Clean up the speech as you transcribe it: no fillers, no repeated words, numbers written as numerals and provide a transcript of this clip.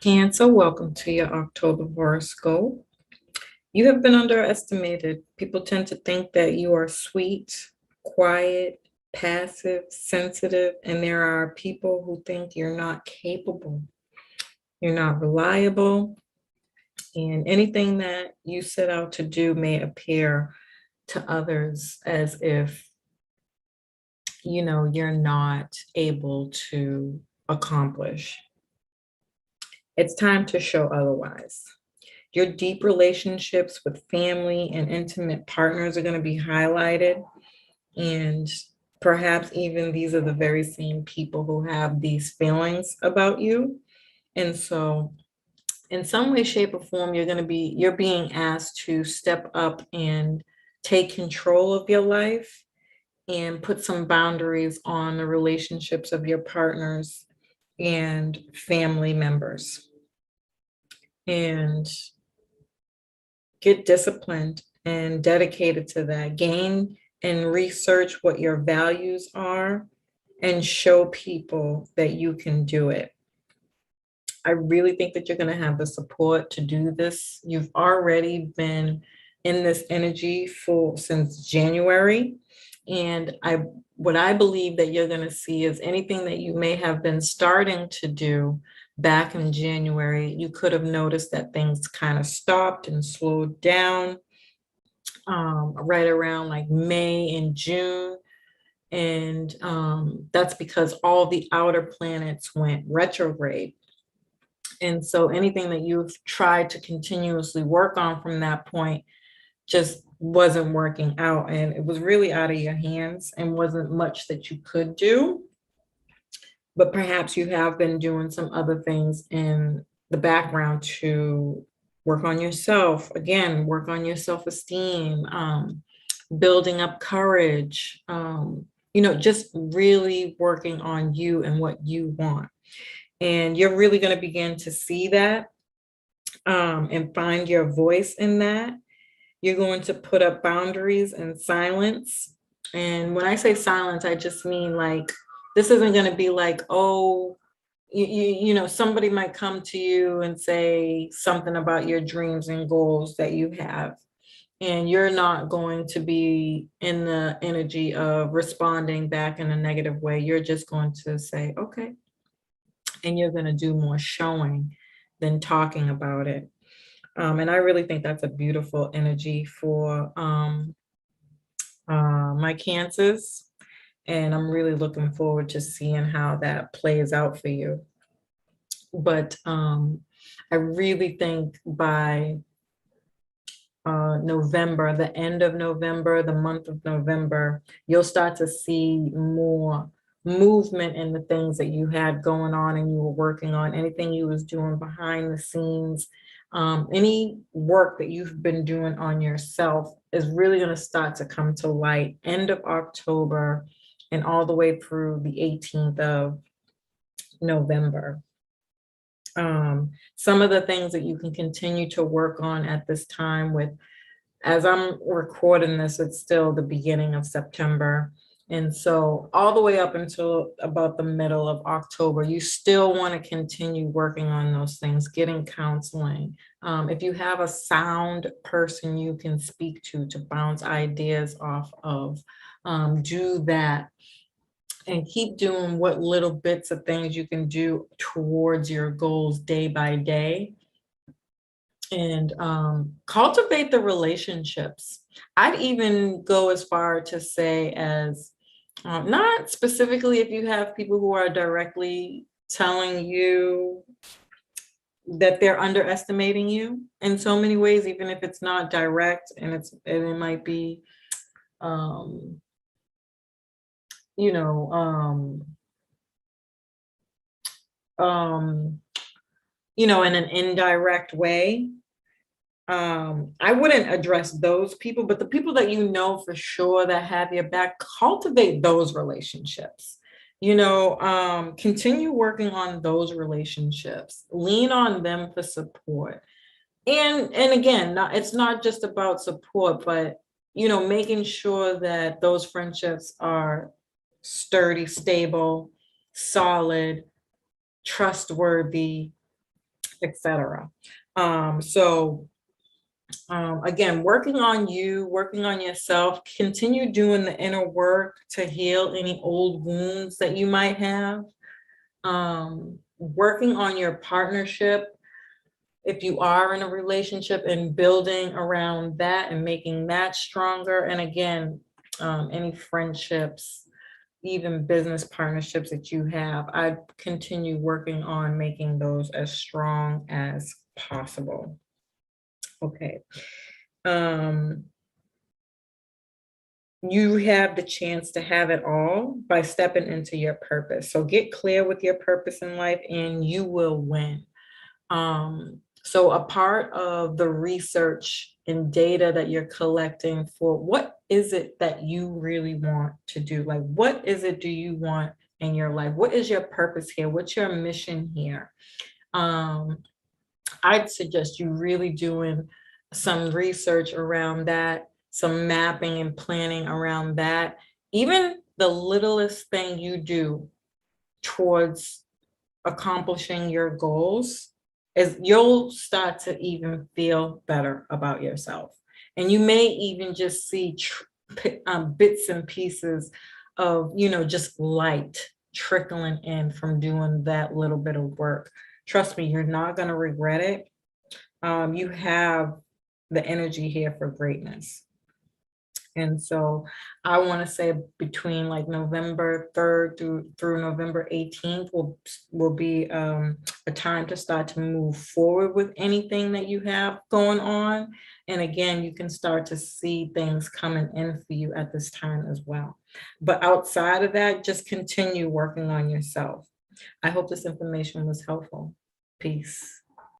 Cancer, welcome to your October horoscope. You have been underestimated. People tend to think that you are sweet, quiet, passive, sensitive, and there are people who think you're not capable, you're not reliable, and anything that you set out to do may appear to others as if, you're not able to accomplish. It's time to show otherwise. Your deep relationships with family and intimate partners are going to be highlighted. And perhaps even these are the very same people who have these feelings about you. And so, in some way, shape, or form, you're being asked to step up and take control of your life and put some boundaries on the relationships of your partners and family members. And get disciplined and dedicated to that. Gain and research what your values are and show people that you can do it. I really think that you're going to have the support to do this. You've already been in this energy since January. And what I believe that you're going to see is anything that you may have been starting to do back in January, you could have noticed that things kind of stopped and slowed down right around like May and June. And that's because all the outer planets went retrograde. And so anything that you've tried to continuously work on from that point just wasn't working out. And it was really out of your hands and wasn't much that you could do. But perhaps you have been doing some other things in the background to work on yourself. Again, work on your self-esteem, building up courage, just really working on you and what you want. And you're really going to begin to see that and find your voice in that. You're going to put up boundaries and silence. And when I say silence, I just mean like, this isn't going to be like, oh, somebody might come to you and say something about your dreams and goals that you have. And you're not going to be in the energy of responding back in a negative way. You're just going to say, okay. And you're going to do more showing than talking about it. And I really think that's a beautiful energy for my Cancers. And I'm really looking forward to seeing how that plays out for you. But I really think by November, the end of November, the month of November, you'll start to see more movement in the things that you had going on and you were working on, anything you was doing behind the scenes, any work that you've been doing on yourself is really going to start to come to light end of October and all the way through the 18th of November. Some of the things that you can continue to work on at this time as I'm recording this, it's still the beginning of September. And so all the way up until about the middle of October, you still want to continue working on those things, getting counseling. If you have a sound person you can speak to bounce ideas off of, do that. And keep doing what little bits of things you can do towards your goals day by day. And cultivate the relationships. I'd even go as far to say as not specifically if you have people who are directly telling you that they're underestimating you in so many ways, even if it's not direct and it might be you know, in an indirect way. I wouldn't address those people, but the people that you know for sure that have your back, cultivate those relationships. Continue working on those relationships. Lean on them for support. And again, it's not just about support, but making sure that those friendships are sturdy, stable, solid, trustworthy, etc. So again, working on you, working on yourself, continue doing the inner work to heal any old wounds that you might have. Working on your partnership, if you are in a relationship, and building around that and making that stronger. And again, any friendships, even business partnerships that you have, I continue working on making those as strong as possible. Okay. You have the chance to have it all by stepping into your purpose. So get clear with your purpose in life and you will win. So a part of the research and data that you're collecting for what is it that you really want to do? Like, what is it do you want in your life? What is your purpose here? What's your mission here? I'd suggest you really doing some research around that, some mapping and planning around that. Even the littlest thing you do towards accomplishing your goals is you'll start to even feel better about yourself. And you may even just see bits and pieces of, just light trickling in from doing that little bit of work. Trust me, you're not going to regret it. You have the energy here for greatness. And so I want to say between like November 3rd through November 18th will be a time to start to move forward with anything that you have going on. And again, you can start to see things coming in for you at this time as well. But outside of that, just continue working on yourself. I hope this information was helpful. Peace.